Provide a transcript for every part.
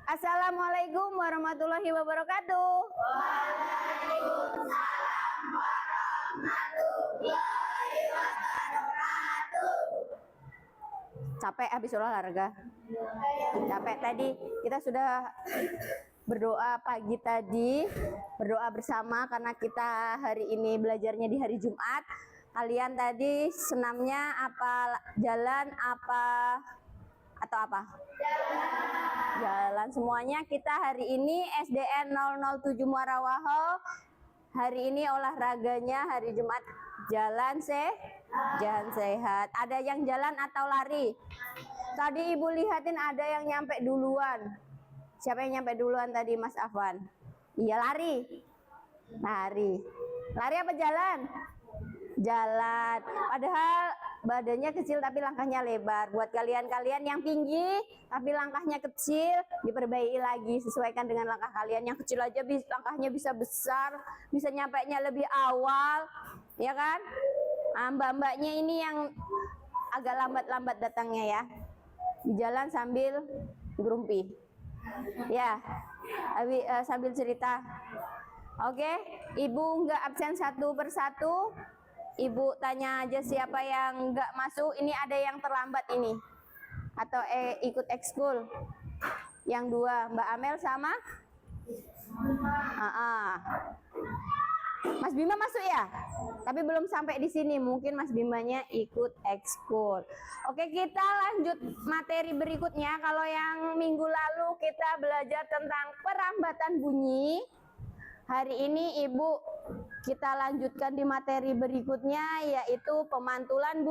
Assalamualaikum warahmatullahi wabarakatuh. Waalaikumsalam warahmatullahi wabarakatuh. Capek habis olahraga? Capek tadi kita sudah berdoa pagi tadi, berdoa bersama karena kita hari ini belajarnya di hari Jumat. Kalian tadi senamnya apa? Jalan apa? Atau apa? Jalan semuanya. Kita hari ini SDN 007 Muarawaho. Hari ini olahraganya hari Jumat jalan sehat. Ada yang jalan atau lari? Tadi Ibu lihatin ada yang nyampe duluan. Siapa yang nyampe duluan tadi, Mas Afwan? Iya, lari. Lari apa jalan? Jalan. Padahal badannya kecil tapi langkahnya lebar. Buat kalian-kalian yang tinggi tapi langkahnya kecil, diperbaiki lagi, sesuaikan dengan langkah kalian. Yang kecil aja langkahnya bisa besar, bisa nyampainya lebih awal, ya kan? Mbak-mbaknya ini yang agak lambat-lambat datangnya ya. Di jalan sambil gerumpi. Ya. Sambil cerita. Oke, Ibu nggak absen satu persatu. Ibu tanya aja siapa yang nggak masuk. Ini ada yang terlambat ini atau ikut ekskul. Yang dua, Mbak Amel sama Mas Bima masuk ya, tapi belum sampai di sini. Mungkin Mas Bimanya ikut ekskul. Oke, kita lanjut materi berikutnya. Kalau yang minggu lalu kita belajar tentang perambatan bunyi, hari ini Ibu kita lanjutkan di materi berikutnya, yaitu pemantulan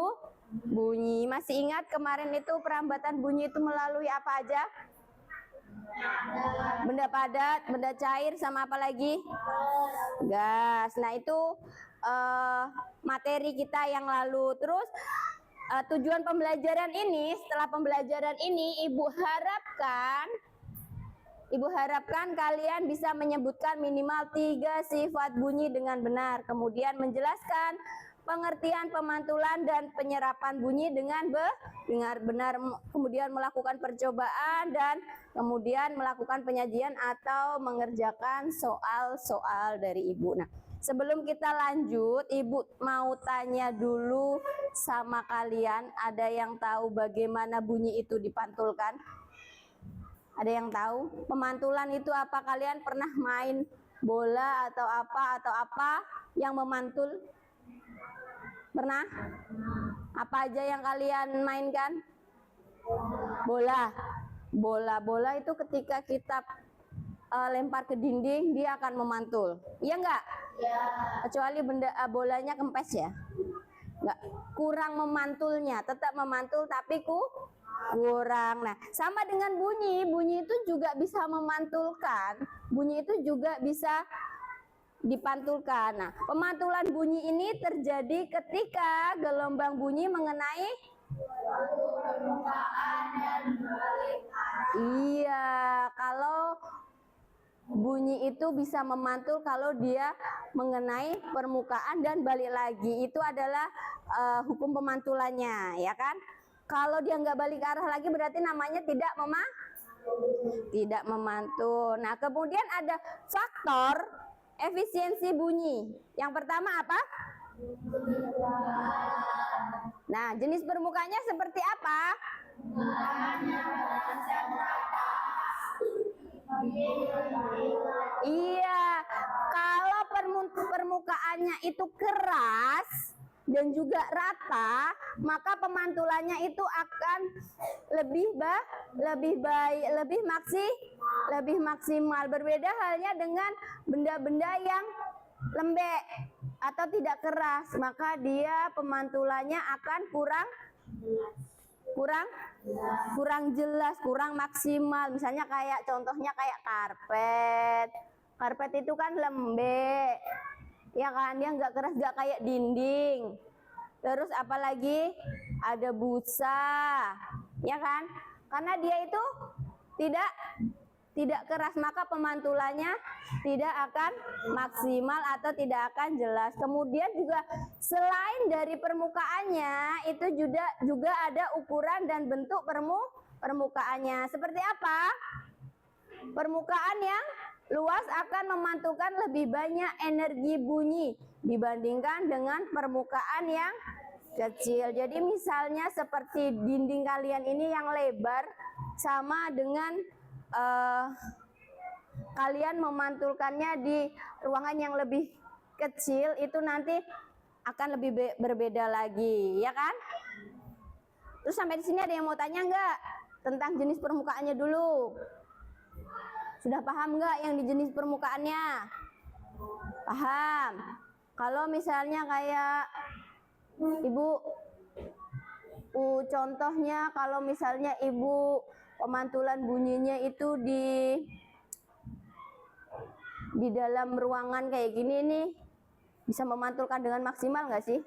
bunyi. Masih ingat kemarin itu perambatan bunyi itu melalui apa aja? Benda padat, benda cair, sama apa lagi? Gas. Nah itu materi kita yang lalu. Terus tujuan pembelajaran ini, setelah pembelajaran ini Ibu harapkan kalian bisa menyebutkan minimal 3 sifat bunyi dengan benar. Kemudian menjelaskan pengertian pemantulan dan penyerapan bunyi dengan benar. Kemudian melakukan percobaan dan kemudian melakukan penyajian atau mengerjakan soal-soal dari Ibu. Nah, sebelum kita lanjut, Ibu mau tanya dulu sama kalian, ada yang tahu bagaimana bunyi itu dipantulkan? Ada yang tahu? Pemantulan itu apa? Kalian pernah main bola atau apa yang memantul? Pernah? Apa aja yang kalian mainkan? Bola itu ketika kita lempar ke dinding, dia akan memantul. Iya enggak? Ya. Kecuali bolanya kempes ya. Enggak, kurang memantulnya, tetap memantul tapi kurang. Nah, sama dengan bunyi itu juga bisa memantulkan, bunyi itu juga bisa dipantulkan. Nah, pemantulan bunyi ini terjadi ketika gelombang bunyi mengenai permukaan dan balik arah. Iya, kalau bunyi itu bisa memantul kalau dia mengenai permukaan dan balik lagi. Itu adalah hukum pemantulannya, ya kan? Kalau dia nggak balik arah lagi berarti namanya tidak memantul. Nah, kemudian ada faktor efisiensi bunyi. Yang pertama apa? Nah, jenis permukaannya seperti apa? Iya, kalau permukaannya itu keras dan juga rata, maka pemantulannya itu akan lebih baik, lebih maksimal. Berbeda halnya dengan benda-benda yang lembek atau tidak keras, maka dia pemantulannya akan kurang jelas, kurang maksimal. Misalnya contohnya kayak karpet. Karpet itu kan lembek, ya kan, dia nggak keras, nggak kayak dinding. Terus apalagi ada busa, ya kan, karena dia itu tidak keras, maka pemantulannya tidak akan maksimal atau tidak akan jelas. Kemudian juga selain dari permukaannya, itu juga ada ukuran dan bentuk permukaannya. Seperti apa? Permukaan yang luas akan memantulkan lebih banyak energi bunyi dibandingkan dengan permukaan yang kecil. Jadi misalnya seperti dinding kalian ini yang lebar sama dengan kalian memantulkannya di ruangan yang lebih kecil, itu nanti akan lebih berbeda lagi, ya kan? Terus sampai di sini ada yang mau tanya nggak tentang jenis permukaannya dulu? Sudah paham nggak yang di jenis permukaannya? Paham? Kalau misalnya kayak Ibu, contohnya kalau misalnya Ibu pemantulan bunyinya itu di dalam ruangan kayak gini nih, bisa memantulkan dengan maksimal nggak sih?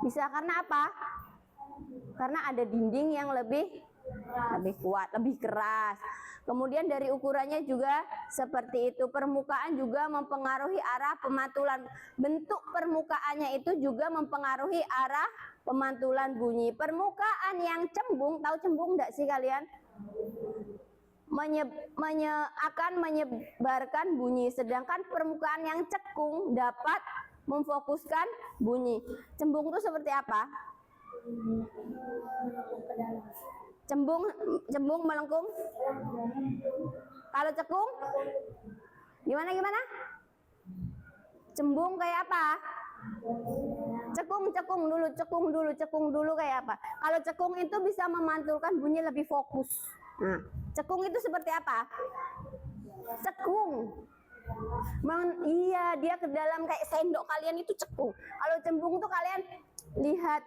Bisa, karena apa? Karena ada dinding yang lebih kuat, lebih keras. Kemudian dari ukurannya juga seperti itu. Permukaan juga mempengaruhi arah pemantulan. Bentuk permukaannya itu juga mempengaruhi arah pemantulan bunyi. Permukaan yang cembung, tahu cembung enggak sih kalian? Akan menyebarkan bunyi, sedangkan permukaan yang cekung dapat memfokuskan bunyi. Cembung itu seperti apa? Cembung melengkung. Kalau cekung gimana? Cembung kayak apa? Cekung dulu kayak apa? Kalau cekung itu bisa memantulkan bunyi lebih fokus. Nah, cekung itu seperti apa? Cekung. Iya, dia ke dalam kayak sendok kalian itu cekung. Kalau cembung tuh kalian lihat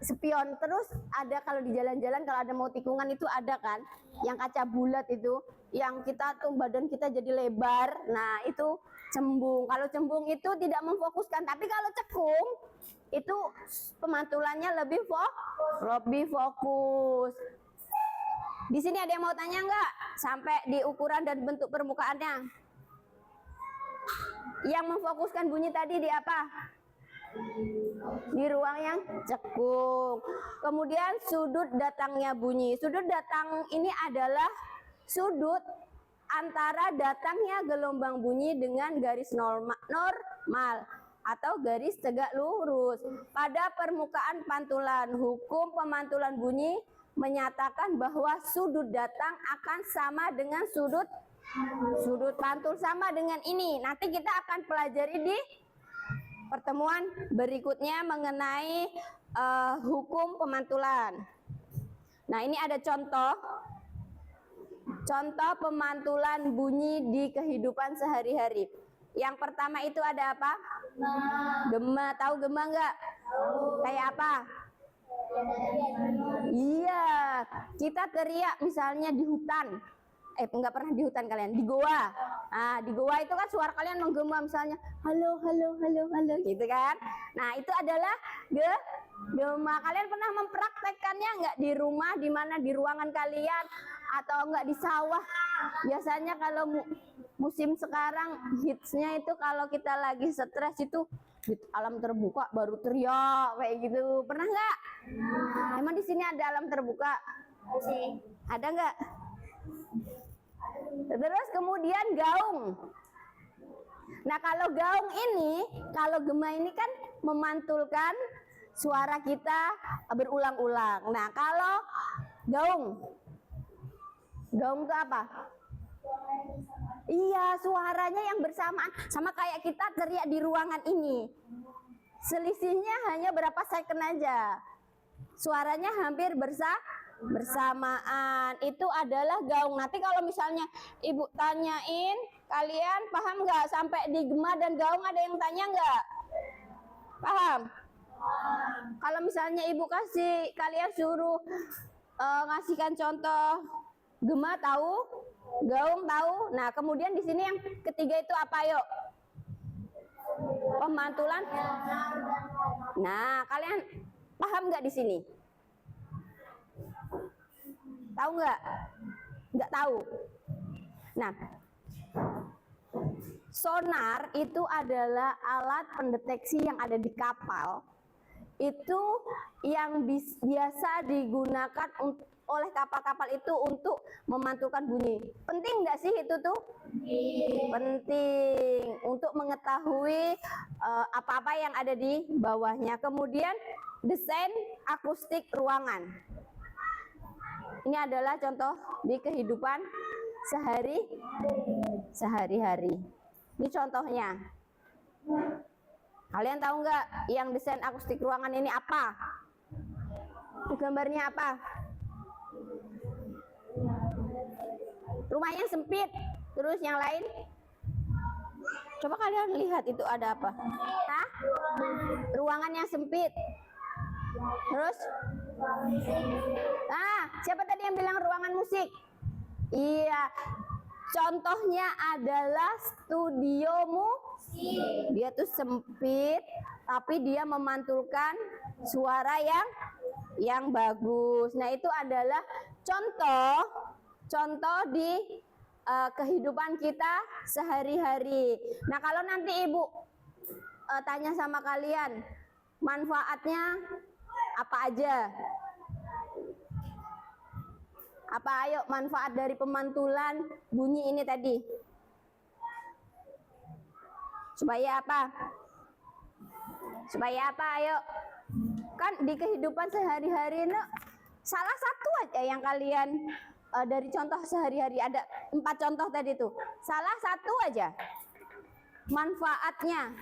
spion. Terus ada kalau di jalan-jalan kalau ada mau tikungan itu ada kan yang kaca bulat itu, yang kita tuh badan kita jadi lebar. Nah, itu cembung. Kalau cembung itu tidak memfokuskan, tapi kalau cekung itu pemantulannya lebih fokus. Di sini ada yang mau tanya nggak sampai di ukuran dan bentuk permukaannya? Yang memfokuskan bunyi tadi di apa? Di ruang yang cekung. Kemudian sudut datangnya bunyi. Sudut datang ini adalah sudut antara datangnya gelombang bunyi dengan garis normal atau garis tegak lurus pada permukaan pantulan. Hukum pemantulan bunyi menyatakan bahwa sudut datang akan sama dengan sudut pantul, sama dengan ini. Nanti kita akan pelajari di pertemuan berikutnya mengenai hukum pemantulan. Nah, ini ada contoh pemantulan bunyi di kehidupan sehari-hari. Yang pertama itu ada apa? Gema. Tahu gema nggak? Kayak apa? Iya, kita teriak misalnya di hutan. Enggak pernah di hutan kalian, di goa. Nah, di goa itu kan suara kalian menggema, misalnya halo gitu kan. Nah, itu adalah gema. Kalian pernah mempraktekkannya enggak di rumah, di mana di ruangan kalian atau enggak di sawah? Biasanya kalau musim sekarang hitsnya itu kalau kita lagi stres itu di alam terbuka baru teriak kayak gitu. Pernah nggak? Emang di sini ada alam terbuka? Ada nggak? Terus kemudian gaung. Nah, kalau gaung ini, kalau gema ini kan memantulkan suara kita berulang-ulang. Nah, kalau gaung itu apa? Iya, suaranya yang bersamaan, sama kayak kita teriak di ruangan ini. Selisihnya hanya berapa second aja. Suaranya hampir bersamaan. Itu adalah gaung. Nanti kalau misalnya Ibu tanyain, kalian paham nggak sampai di gema dan gaung, ada yang tanya nggak? Paham? Kalau misalnya Ibu kalian suruh ngasihkan contoh gema tahu, gaung tahu. Nah, kemudian di sini yang ketiga itu apa, yuk? Pemantulan. Nah, kalian paham nggak di sini? Tahu nggak? Nggak tahu. Nah, sonar itu adalah alat pendeteksi yang ada di kapal. Itu yang biasa digunakan oleh kapal-kapal itu untuk memantulkan bunyi. Penting nggak sih itu tuh? Penting untuk mengetahui apa-apa yang ada di bawahnya. Kemudian desain akustik ruangan. Ini adalah contoh di kehidupan sehari-hari. Ini contohnya. Kalian tahu nggak yang desain akustik ruangan ini apa? Itu gambarnya apa? Rumahnya sempit. Terus yang lain? Coba kalian lihat itu ada apa? Hah? Ruangan yang sempit. Terus? Siapa tadi yang bilang ruangan musik? Iya. Contohnya adalah studio musik. Dia tuh sempit, tapi dia memantulkan suara yang bagus. Nah, itu adalah contoh di kehidupan kita sehari-hari. Nah, kalau nanti Ibu tanya sama kalian, manfaatnya apa aja? Apa ayo manfaat dari pemantulan bunyi ini tadi? Supaya apa? Supaya apa ayo? Kan di kehidupan sehari-hari ini salah satu aja yang kalian dari contoh sehari-hari, ada 4 contoh tadi tuh. Salah satu aja manfaatnya.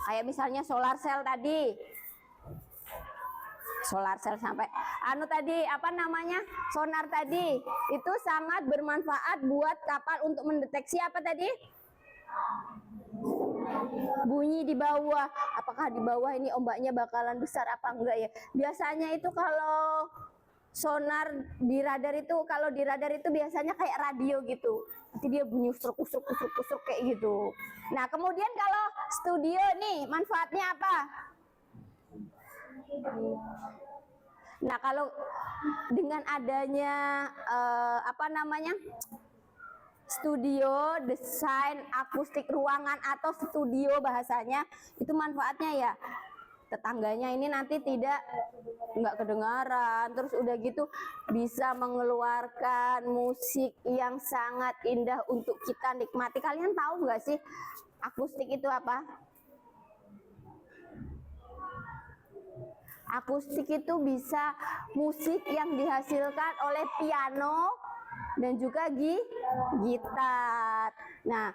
Kayak misalnya solar cell tadi. Solar cell sampai tadi apa namanya? Sonar tadi. Itu sangat bermanfaat buat kapal untuk mendeteksi apa tadi? Bunyi di bawah. Apakah di bawah ini ombaknya bakalan besar apa enggak ya? Biasanya itu kalau sonar di radar itu, kalau di radar itu biasanya kayak radio gitu. Nanti dia bunyi usruk kayak gitu. Nah, kemudian kalau studio nih manfaatnya apa? Nah, kalau dengan adanya studio desain akustik ruangan atau studio bahasanya, itu manfaatnya ya tetangganya ini nanti nggak kedengaran, terus udah gitu bisa mengeluarkan musik yang sangat indah untuk kita nikmati. Kalian tahu nggak sih akustik itu apa? Akustik itu bisa musik yang dihasilkan oleh piano dan juga gitar. Nah,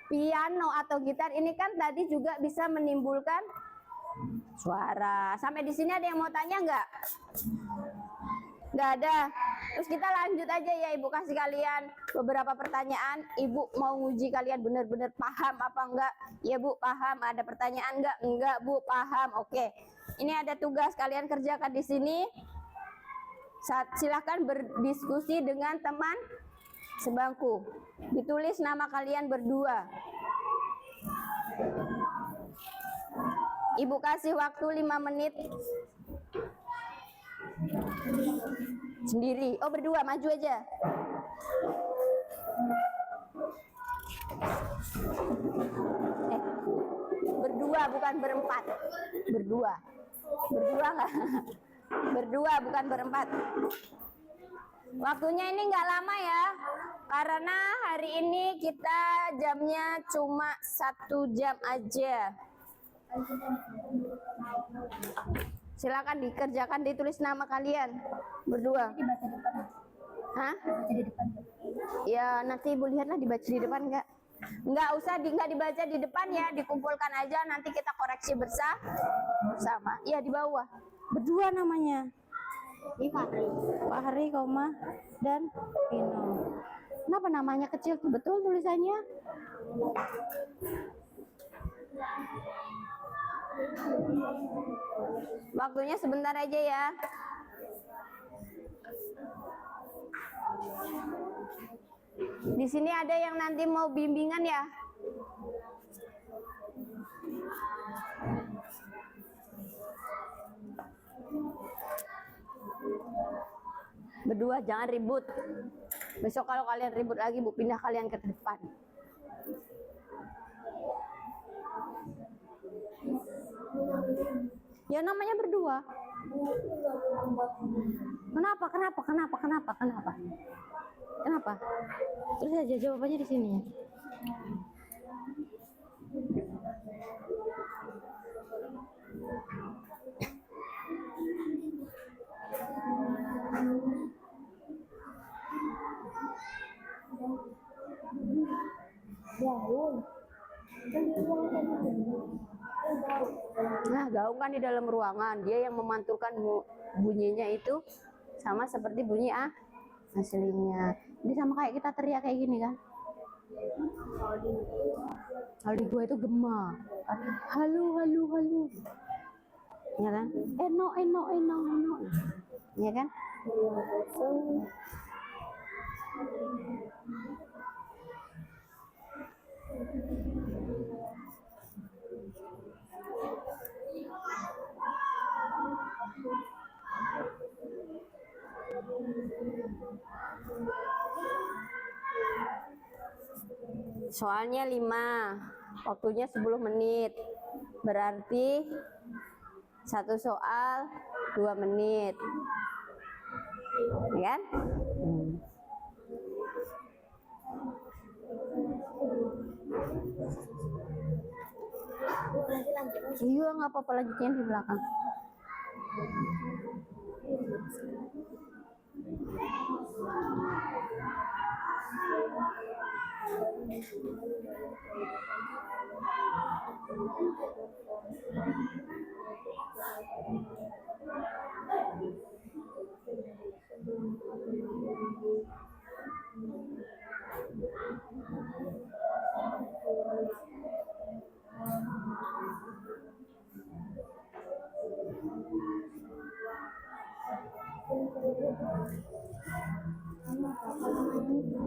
piano atau gitar ini kan tadi juga bisa menimbulkan suara. Sampai di sini ada yang mau tanya nggak? Nggak ada. Terus kita lanjut aja ya, Ibu kasih kalian beberapa pertanyaan. Ibu mau nguji kalian benar-benar paham apa enggak? Ya Bu, paham. Ada pertanyaan nggak? Enggak Bu, paham. Oke. Ini ada tugas kalian kerjakan di sini. Silahkan berdiskusi dengan teman sebangku. Ditulis nama kalian berdua. Ibu kasih waktu 5 menit. Sendiri. Oh, berdua, maju aja. Berdua bukan berempat. Berdua nggak? Berdua bukan berempat. Waktunya ini nggak lama ya, karena hari ini kita jamnya cuma 1 jam aja. Silakan dikerjakan, ditulis nama kalian berdua. Hah? Ya nanti Ibu lihatlah dibaca di depan nggak? Nggak usah nggak dibaca di depan ya, dikumpulkan aja, nanti kita koreksi bersama. Iya di bawah. Berdua namanya. Pak Hari, dan Pino. Kenapa namanya kecil? Betul tulisannya? Waktunya sebentar aja ya. Di sini ada yang nanti mau bimbingan ya? Berdua, jangan ribut. Besok kalau kalian ribut lagi, Bu pindah kalian ke depan. Ya namanya berdua. Kenapa? Terus aja jawabannya di sini. Nah, gaung kan di dalam ruangan, dia yang memantulkan bunyinya itu sama seperti bunyi aslinya. Ini sama kayak kita teriak kayak gini kan. Kalau di gua itu gema. Halo, halo, halo. Ya kan? Eno, eno, eno, eno. Ya kan? Soalnya 5, waktunya 10 menit. Berarti satu soal 2 menit. Ya kan? Iya, nggak apa-apa, lanjutnya di belakang.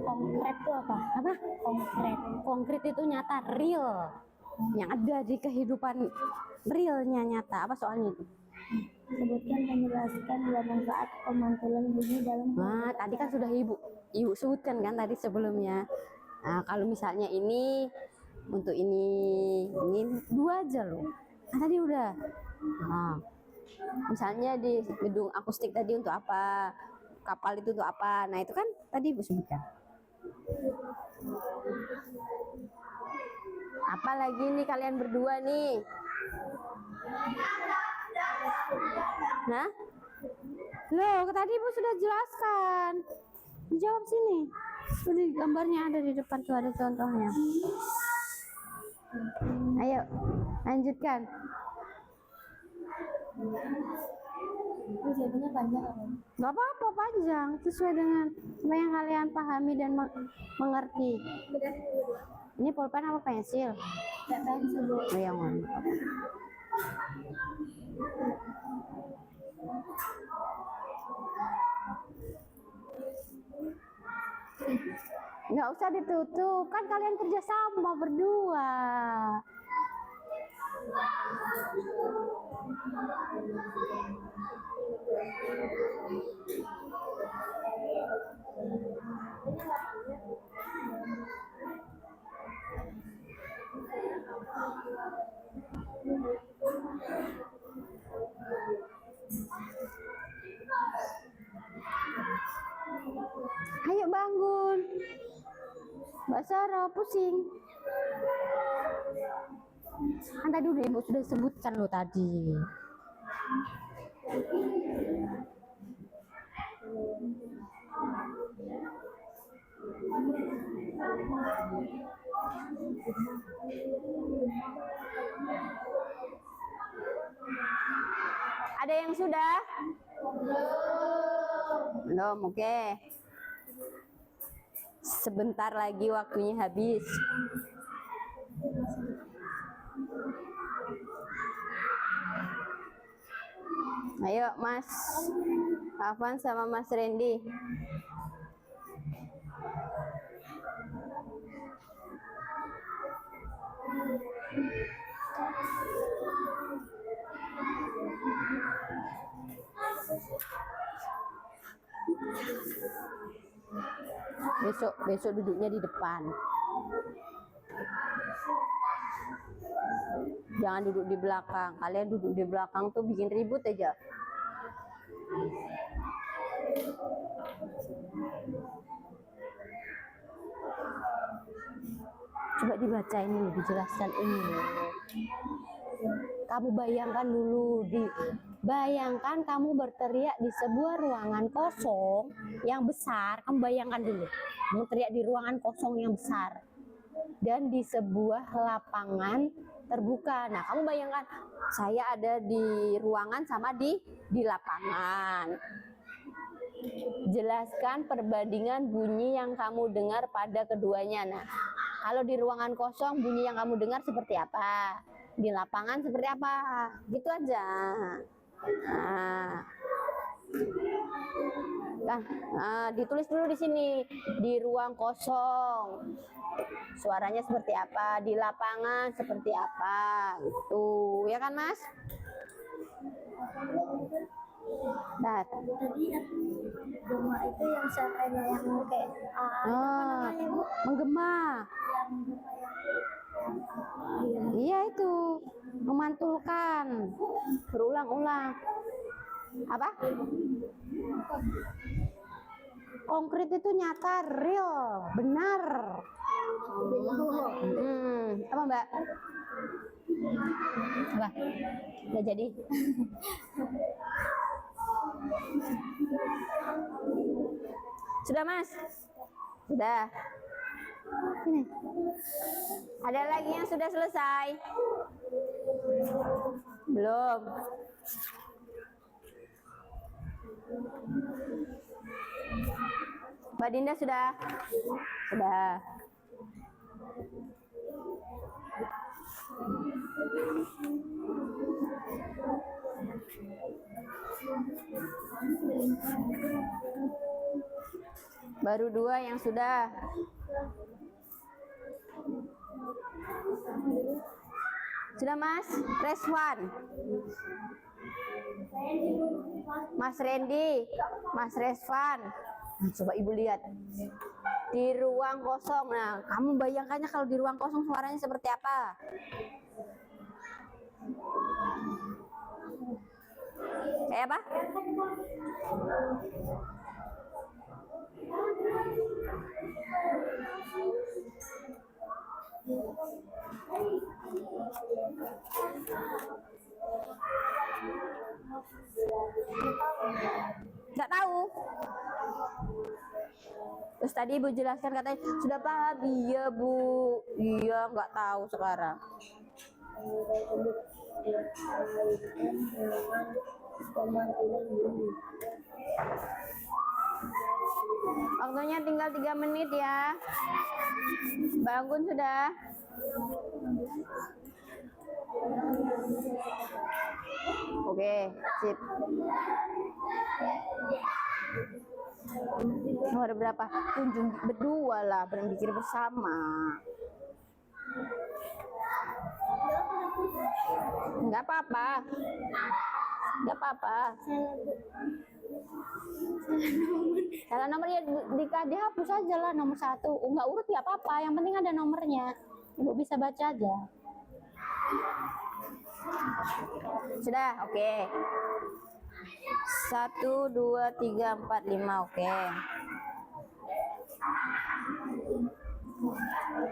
Konkret itu apa? Apa? Konkret. Konkret itu nyata, real, yang ada di kehidupan realnya nyata. Apa soalnya itu? Sebutkan menjelaskan dua manfaat pemantulan bunyi dalam. Nah, tadi kan sudah ibu sebutkan kan tadi sebelumnya. Nah, kalau misalnya ini untuk ini 2 aja loh. Nah, tadi udah. Nah, misalnya di gedung akustik tadi untuk apa? Kapal itu untuk apa? Nah, itu kan tadi ibu sebutkan. Apa lagi nih kalian berdua nih? Nah, loh, tadi ibu sudah jelaskan. Dijawab sini. Sudah gambarnya ada di depan tuh, ada contohnya. Ayo, lanjutkan. Jawabannya panjang apa? Gak apa-apa, panjang, sesuai dengan apa yang kalian pahami dan mengerti. Ini pulpen apa pensil? Pensil. Oh, yang mana? Nggak usah ditutup, kan kalian kerja sama berdua. Ayo bangun, Mbak Sarah, pusing. Kan tadi udah ibu sudah sebutkan lo tadi. Ada yang sudah? Belum, oke. Sebentar lagi waktunya habis. Ayo Mas Afan sama Mas Randy. Besok duduknya di depan. Jangan duduk di belakang. Kalian duduk di belakang tuh bikin ribut aja. Coba dibaca ini, dijelaskan ini. Kamu bayangkan dulu, bayangkan kamu berteriak di sebuah ruangan kosong yang besar. Kamu bayangkan dulu, kamu teriak di ruangan kosong yang besar dan di sebuah lapangan terbuka. Nah, kamu bayangkan saya ada di ruangan sama di lapangan. Jelaskan perbandingan bunyi yang kamu dengar pada keduanya. Nah, kalau di ruangan kosong bunyi yang kamu dengar seperti apa? Di lapangan seperti apa? Gitu aja. Ditulis dulu di sini. Di ruang kosong suaranya seperti apa? Di lapangan seperti apa? Gitu, ya kan, Mas? Nah, Tadi gema itu yang suaranya yang kayak menggema. Iya, itu memantulkan, berulang-ulang. Apa? Konkret itu nyata, real, benar. Apa, Mbak? Apa? Nggak jadi. Sudah, Mas? Sudah. Sini. Ada lagi yang sudah selesai? Belum. Mbak Dinda sudah? Sudah. Baru 2 yang sudah. Sudah, Mas? Reswan. Mas Randy, Mas Resvan. Coba Ibu lihat. Di ruang kosong. Nah, kamu bayangkannya kalau di ruang kosong suaranya seperti apa? Kayak apa? Nggak tahu. Terus tadi Ibu jelaskan katanya sudah paham. Iya, Bu. Iya, nggak tahu sekarang. Waktunya tinggal 3 menit ya. Bangun sudah. Oke, sip. Nomor berapa? Kunjung berdua lah, berpikir bersama. Enggak apa-apa. Enggak apa-apa. Salah nomor ya dihapus aja lah nomor 1. Enggak urut ya apa-apa, yang penting ada nomornya. Ibu bisa baca aja. Sudah, oke. 1, 2, 3, 4, 5, oke.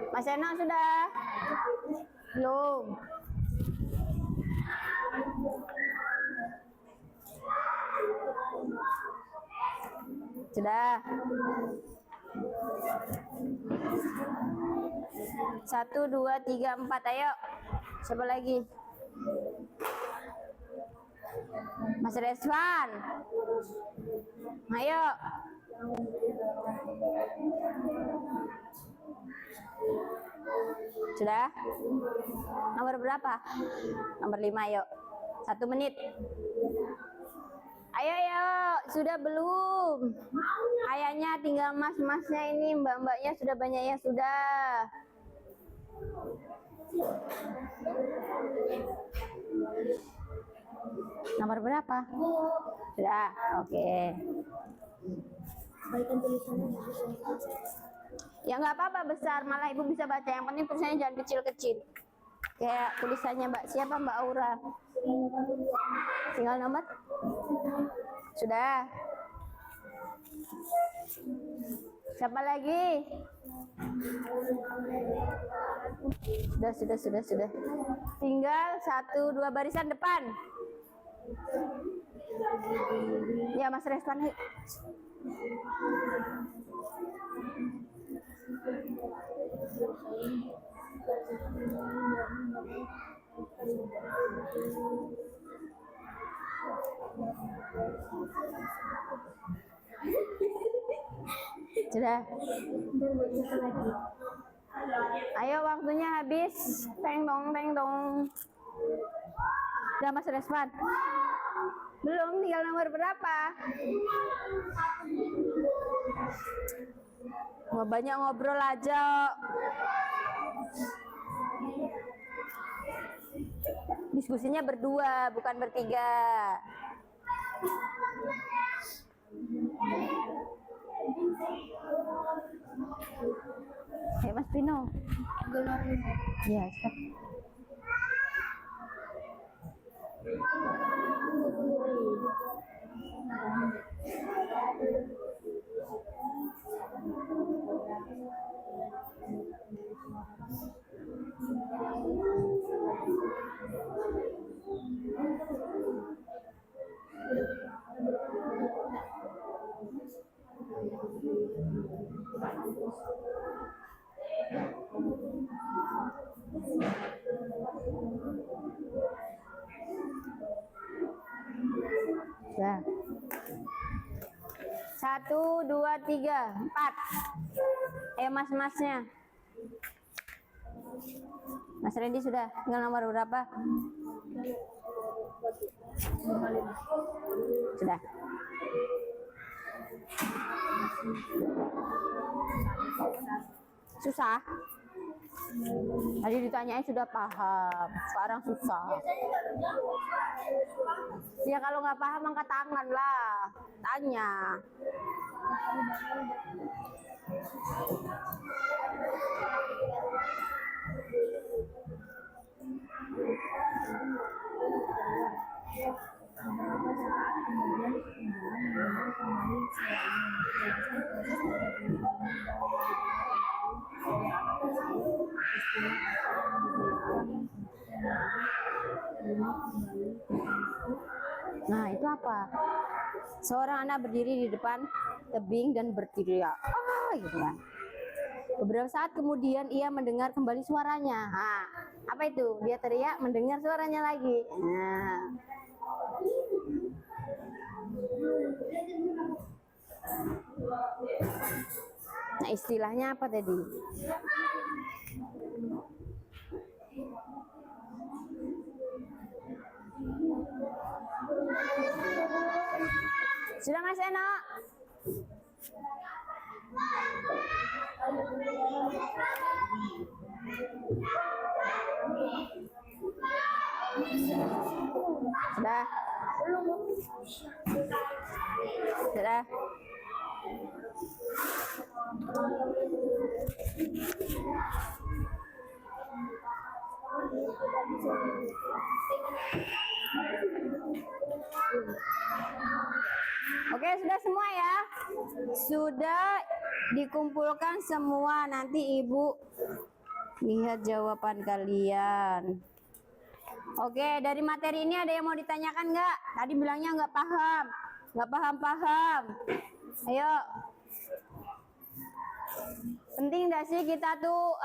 Mas Eno sudah? Belum. Sudah. 1, 2, 3, 4, ayo. Siapa lagi? Mas Reswan. Ayo. Sudah? Nomor berapa? Nomor 5, ayo. 1 menit. Ayo, ayo. Sudah belum? Kayaknya tinggal mas-masnya ini, mbak-mbaknya sudah banyak yang sudah. Nomor berapa? Sudah, oke. Ya nggak apa-apa besar, malah Ibu bisa baca. Yang penting tulisannya jangan kecil-kecil. Kayak tulisannya Mbak siapa, Mbak Aura. Tinggal nomor. Sudah. Siapa lagi? Sudah. Tinggal 1-2 barisan depan. Ya, Mas Reswan. Sudah. Ayo, waktunya habis. Teng dong. Udah, Mas Reswan? Belum, tinggal nomor berapa? Nggak banyak ngobrol aja. Diskusinya berdua, bukan bertiga. Mas Pino. Ya, stop. Ya. 1, 2, 3, 4. Ayo mas-masnya. Mas Randy sudah, tinggal nomor berapa? Sudah. Susah. Tadi ditanyain sudah paham, sekarang susah. Ya kalau nggak paham angkat tangan lah, tanya. Nah, itu apa? Seorang anak berdiri di depan tebing dan berteriak, gitu kan. Beberapa saat kemudian ia mendengar kembali suaranya. Nah, apa itu? Dia teriak, mendengar suaranya lagi. Nah, istilahnya apa tadi? Sudah Mas Eno? Sudah? Sudah? Oke, sudah semua ya? Sudah dikumpulkan semua, nanti Ibu lihat jawaban kalian. Oke, dari materi ini ada yang mau ditanyakan nggak? Tadi bilangnya nggak paham. Nggak paham. Ayo. Penting nggak sih kita tuh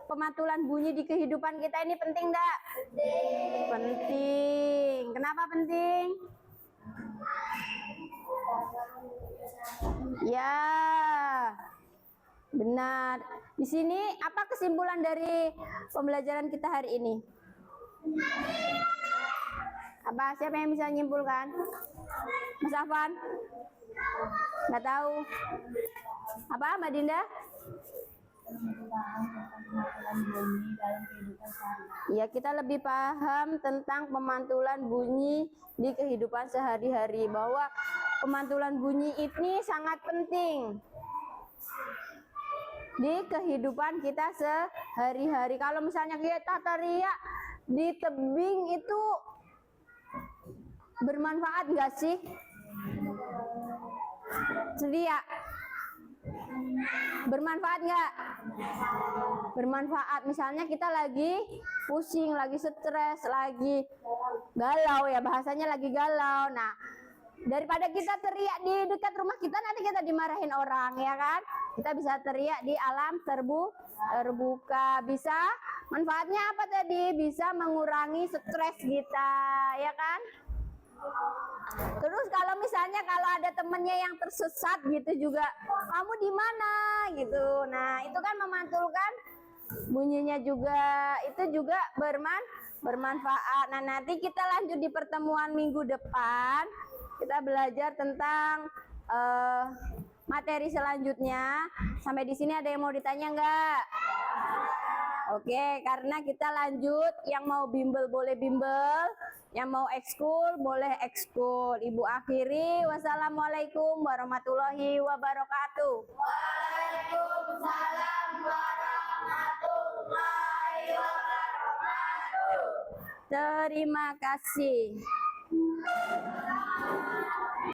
pemantulan bunyi di kehidupan kita ini penting nggak? Penting. Kenapa penting? Ya, benar. Di sini apa kesimpulan dari pembelajaran kita hari ini? Apa? Siapa yang bisa menyimpulkan? Mas Afan? Nggak tahu. Apa, Mbak Dinda? Ya, kita lebih paham tentang pemantulan bunyi di kehidupan sehari-hari, bahwa pemantulan bunyi ini sangat penting di kehidupan kita sehari-hari. Kalau misalnya kita teriak di tebing itu bermanfaat nggak sih? Teriak Bermanfaat nggak? Bermanfaat. Misalnya kita lagi pusing, lagi stres, lagi galau ya, bahasanya lagi galau. Nah, daripada kita teriak di dekat rumah kita, nanti kita dimarahin orang ya kan. Kita bisa teriak di alam terbuka. Bisa manfaatnya apa tadi? Bisa mengurangi stres kita ya kan. Terus kalau misalnya kalau ada temennya yang tersesat gitu juga, kamu di mana gitu. Nah, itu kan memantulkan bunyinya juga, itu juga bermanfaat. Nah, nanti kita lanjut di pertemuan minggu depan. Kita belajar tentang materi selanjutnya. Sampai di sini ada yang mau ditanya enggak? Oke, karena kita lanjut, yang mau bimbel boleh bimbel, yang mau ekskul boleh ekskul. Ibu akhiri, wassalamualaikum warahmatullahi wabarakatuh. Waalaikumsalam warahmatullahi wabarakatuh. Terima kasih.